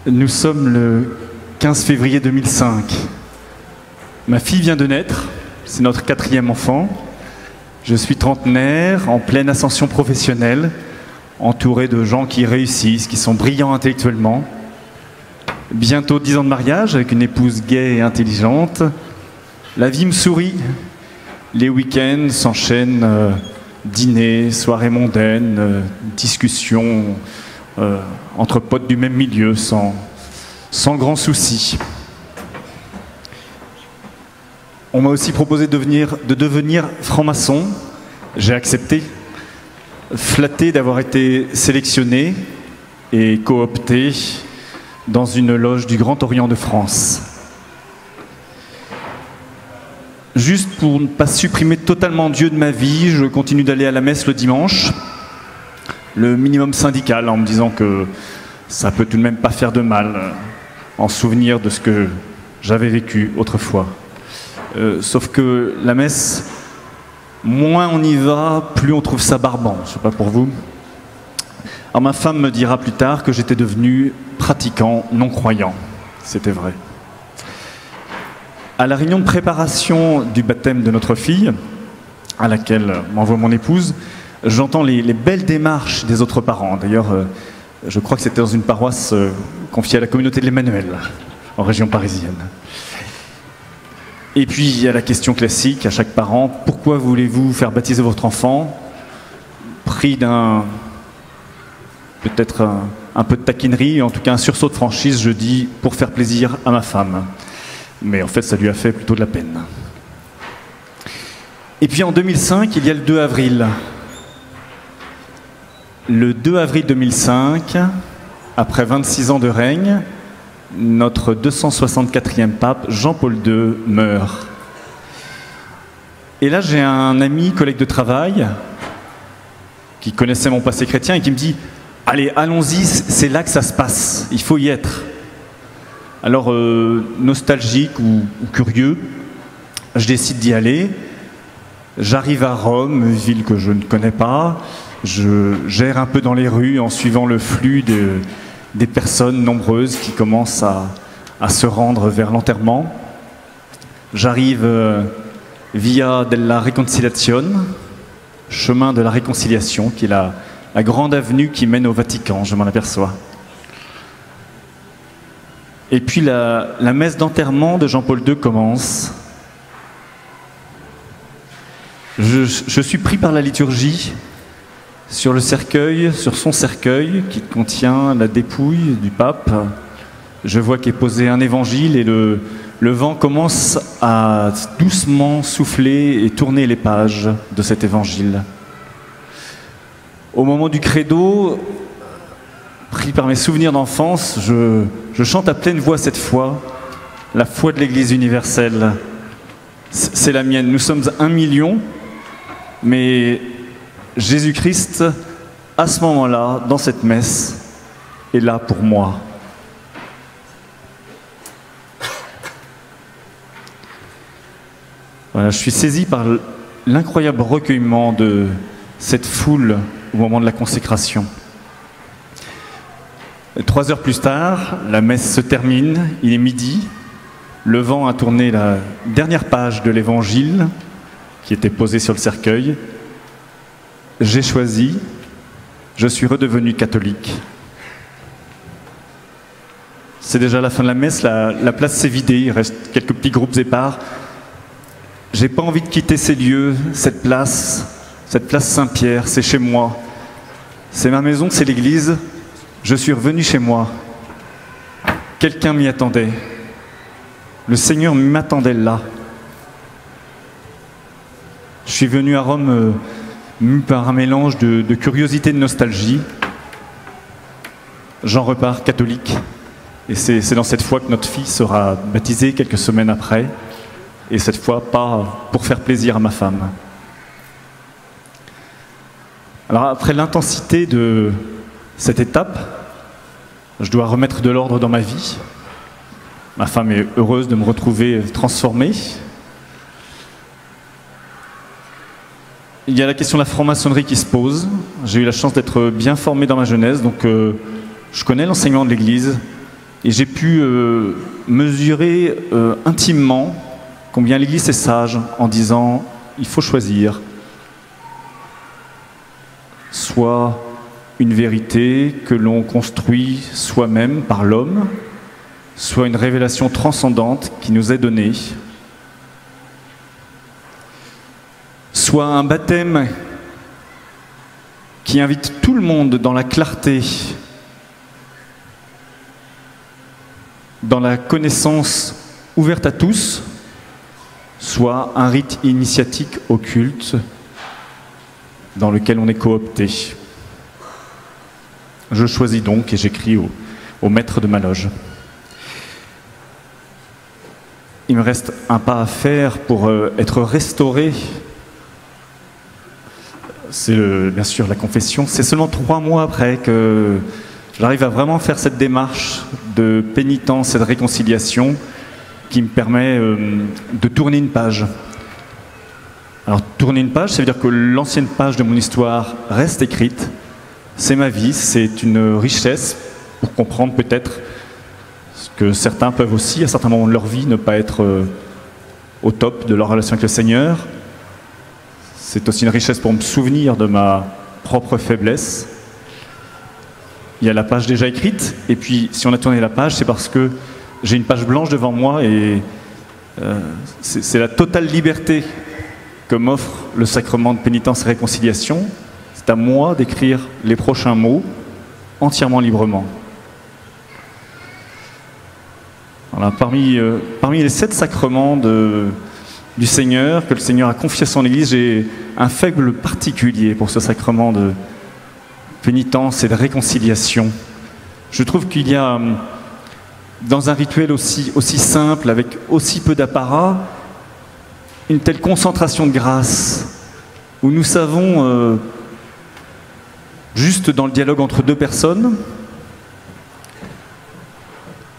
Nous sommes le 15 février 2005. Ma fille vient de naître, c'est notre 4e enfant. Je suis trentenaire, en pleine ascension professionnelle, entouré de gens qui réussissent, qui sont brillants intellectuellement. Bientôt 10 ans de mariage avec une épouse gaie et intelligente. La vie me sourit. Les week-ends s'enchaînent, dîners, soirées mondaines, discussions entre potes du même milieu, sans grand souci. On m'a aussi proposé de devenir franc-maçon. J'ai accepté, flatté d'avoir été sélectionné et coopté dans une loge du Grand Orient de France. Juste pour ne pas supprimer totalement Dieu de ma vie, je continue d'aller à la messe le dimanche, le minimum syndical, en me disant que ça peut tout de même pas faire de mal, en souvenir de ce que j'avais vécu autrefois. Sauf que la messe, moins on y va, plus on trouve ça barbant. Je sais pas pour vous. Alors ma femme me dira plus tard que j'étais devenu pratiquant non-croyant. C'était vrai. À la réunion de préparation du baptême de notre fille, à laquelle m'envoie mon épouse, j'entends les belles démarches des autres parents. D'ailleurs, je crois que c'était dans une paroisse confiée à la communauté de l'Emmanuel, en région parisienne. Et puis, il y a la question classique à chaque parent, pourquoi voulez-vous faire baptiser votre enfant? Pris d'un, peut-être un peu de taquinerie, en tout cas un sursaut de franchise, je dis, pour faire plaisir à ma femme. Mais en fait, ça lui a fait plutôt de la peine. Et puis en 2005, il y a le 2 avril. Le 2 avril 2005, après 26 ans de règne, notre 264e pape, Jean-Paul II, meurt. Et là, j'ai un ami, collègue de travail, qui connaissait mon passé chrétien et qui me dit « Allez, allons-y, c'est là que ça se passe, il faut y être ». Alors, nostalgique ou curieux, je décide d'y aller. J'arrive à Rome, ville que je ne connais pas. Je gère un peu dans les rues en suivant le flux des personnes nombreuses qui commencent à se rendre vers l'enterrement. J'arrive via della Reconciliazione, chemin de la réconciliation, qui est la grande avenue qui mène au Vatican, je m'en aperçois. Et puis la messe d'enterrement de Jean-Paul II commence. Je suis pris par la liturgie sur le cercueil, sur son cercueil qui contient la dépouille du pape. Je vois qu'est posé un évangile et le vent commence à doucement souffler et tourner les pages de cet évangile. Au moment du credo, pris par mes souvenirs d'enfance, je chante à pleine voix cette foi, la foi de l'Église universelle. C'est la mienne. Nous sommes 1 million, mais Jésus-Christ, à ce moment-là, dans cette messe, est là pour moi. Voilà, je suis saisi par l'incroyable recueillement de cette foule au moment de la consécration. 3 heures plus tard, la messe se termine, il est midi, le vent a tourné la dernière page de l'évangile qui était posée sur le cercueil. J'ai choisi, je suis redevenu catholique. C'est déjà la fin de la messe, la place s'est vidée, il reste quelques petits groupes épars. J'ai pas envie de quitter ces lieux, cette place Saint-Pierre, c'est chez moi. C'est ma maison, c'est l'église. Je suis revenu chez moi. Quelqu'un m'y attendait. Le Seigneur m'attendait là. Je suis venu à Rome mu par un mélange de curiosité et de nostalgie. J'en repars catholique. Et c'est dans cette foi que notre fille sera baptisée quelques semaines après. Et cette fois, pas pour faire plaisir à ma femme. Alors après l'intensité de cette étape, je dois remettre de l'ordre dans ma vie. Ma femme est heureuse de me retrouver transformé. Il y a la question de la franc-maçonnerie qui se pose. J'ai eu la chance d'être bien formé dans ma jeunesse, donc je connais l'enseignement de l'Église. Et j'ai pu mesurer intimement combien l'Église est sage en disant « il faut choisir ». Soit une vérité que l'on construit soi-même par l'homme, soit une révélation transcendante qui nous est donnée, soit un baptême qui invite tout le monde dans la clarté, dans la connaissance ouverte à tous, soit un rite initiatique occulte dans lequel on est coopté. Je choisis donc et j'écris au maître de ma loge. Il me reste un pas à faire pour être restauré. C'est bien sûr la confession. C'est seulement 3 mois après que j'arrive à vraiment faire cette démarche de pénitence et de réconciliation qui me permet de tourner une page. Alors, tourner une page, ça veut dire que l'ancienne page de mon histoire reste écrite. C'est ma vie, c'est une richesse pour comprendre peut-être que certains peuvent aussi, à certains moments de leur vie, ne pas être au top de leur relation avec le Seigneur. C'est aussi une richesse pour me souvenir de ma propre faiblesse. Il y a la page déjà écrite, et puis si on a tourné la page, c'est parce que j'ai une page blanche devant moi, et c'est la totale liberté que m'offre le sacrement de pénitence et réconciliation. C'est à moi d'écrire les prochains mots entièrement librement. Voilà, parmi les 7 sacrements du Seigneur, que le Seigneur a confié à son Église, j'ai un faible particulier pour ce sacrement de pénitence et de réconciliation. Je trouve qu'il y a, dans un rituel aussi simple, avec aussi peu d'apparat, une telle concentration de grâce, où nous savons, juste dans le dialogue entre 2 personnes,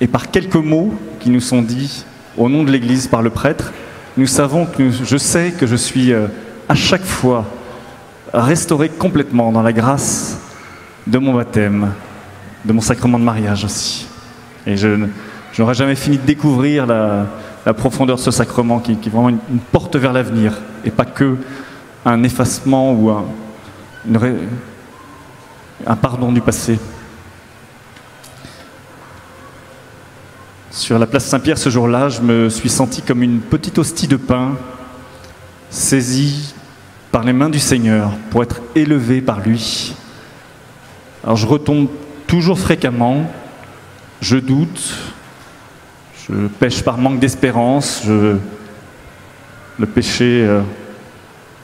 et par quelques mots qui nous sont dits au nom de l'Église par le prêtre, nous savons je sais que je suis à chaque fois restauré complètement dans la grâce de mon baptême, de mon sacrement de mariage aussi. Et je n'aurai jamais fini de découvrir la profondeur de ce sacrement qui est vraiment une porte vers l'avenir et pas que un effacement ou un pardon du passé. Sur la place Saint-Pierre ce jour-là, je me suis senti comme une petite hostie de pain saisie par les mains du Seigneur pour être élevé par lui. Alors je retombe toujours fréquemment, je doute, je pêche par manque d'espérance, le péché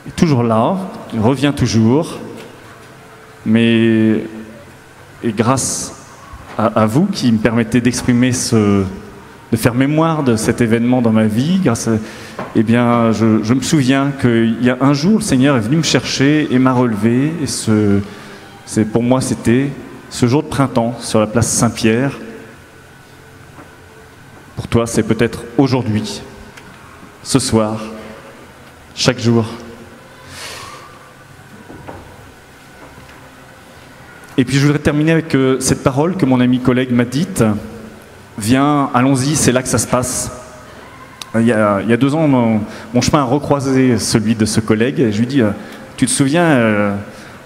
est toujours là, il revient toujours, mais et grâce à vous qui me permettez d'exprimer de faire mémoire de cet événement dans ma vie, eh bien, je me souviens qu'il y a un jour, le Seigneur est venu me chercher et m'a relevé, et pour moi c'était ce jour de printemps sur la place Saint-Pierre. Pour toi, c'est peut-être aujourd'hui, ce soir, chaque jour. Et puis je voudrais terminer avec cette parole que mon ami collègue m'a dite. Viens, allons-y, c'est là que ça se passe. Il y a 2 ans, mon chemin a recroisé celui de ce collègue. Et je lui dis, tu te souviens,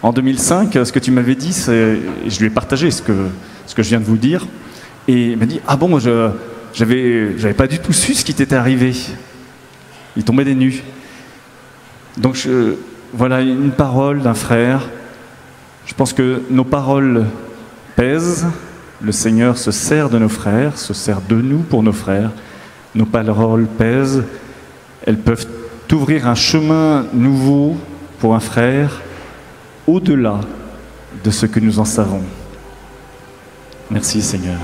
en 2005, ce que tu m'avais dit, je lui ai partagé ce que je viens de vous dire. Et il m'a dit, ah bon, j'avais pas du tout su ce qui t'était arrivé. Il tombait des nues. Donc voilà une parole d'un frère. Je pense que nos paroles pèsent. Le Seigneur se sert de nos frères, se sert de nous pour nos frères. Nos paroles pèsent. Elles peuvent ouvrir un chemin nouveau pour un frère, au-delà de ce que nous en savons. Merci Seigneur.